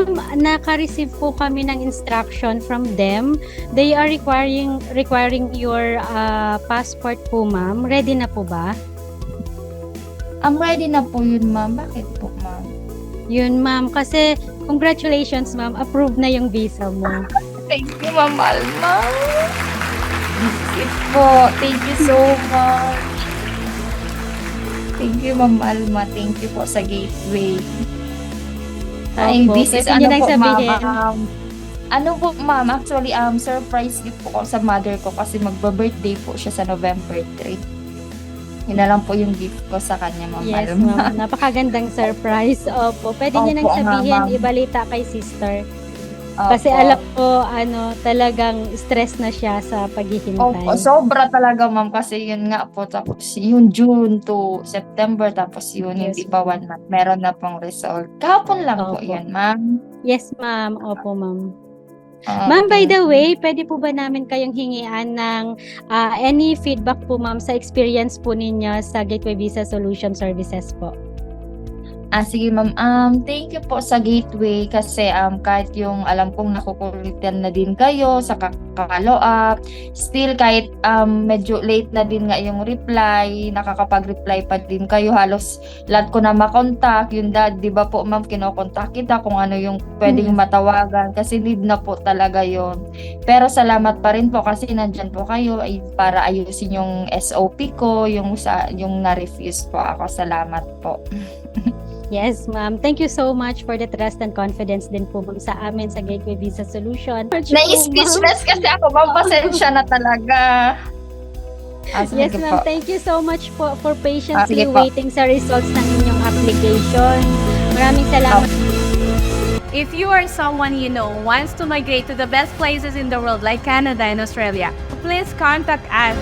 ma'am, naka-receive po kami ng instruction from them. They are requiring your passport po, ma'am. Ready na po ba? Ready na po yun, ma'am. Bakit po, ma'am? Yun, ma'am. Kasi, congratulations, ma'am. Approved na yung visa mo. Thank you, Ma'am Alma. Thank po. Thank you so much. Thank you, Ma'am Alma. Thank you po sa Gateway. Ay, Opo, this is pwede niyo ano nang po, sabihin. ma'am. Ano po, ma'am? Actually, surprise gift po ko sa mother ko kasi magba-birthday po siya sa November 3. Yun na lang po yung gift ko sa kanya, Ma'am Yes, Alma. ma'am. Napakagandang surprise. Opo. Pwede niyo Opo, nang sabihin, ma'am. ibalita kay sister. Kasi Opo. alam ko, talagang stress na siya sa paghihintay. Opo, sobra talaga, ma'am, kasi yun nga po, tapos yung June to September, tapos yun, Yes, hindi pa 1 month, meron na pong result. Kahapon lang po Opo. yun, ma'am. Yes, ma'am. Opo, ma'am. Ma'am, by the way, pwede po ba namin kayong hingian ng any feedback po, ma'am, sa experience po ninyo sa Gateway Visa Solution Services po? Sige, ma'am. Thank you po sa Gateway kasi kahit yung alam kong nakukulitan na din kayo sa follow up, still kahit medyo late na din nga yung reply, nakakapag-reply pa din kayo. Halos lahat ko na makontak. Yung dad, di ba po, ma'am, kinokontak kita kung ano yung pwedeng matawagan kasi need na po talaga yon. Pero salamat pa rin po kasi nandyan po kayo para ayusin yung SOP ko, yung na-refuse po ako. Salamat po. Yes, ma'am. Thank you so much for the trust and confidence din po, ma'am, sa amin sa Gateway Visa Solution. Na-speechless kasi ako, ma'am. Pasensya na talaga. Yes, Sige ma'am. po. Thank you so much po for patiently Sige po. waiting sa results ng inyong application. Maraming salamat. If you or someone you know wants to migrate to the best places in the world like Canada and Australia, please contact us.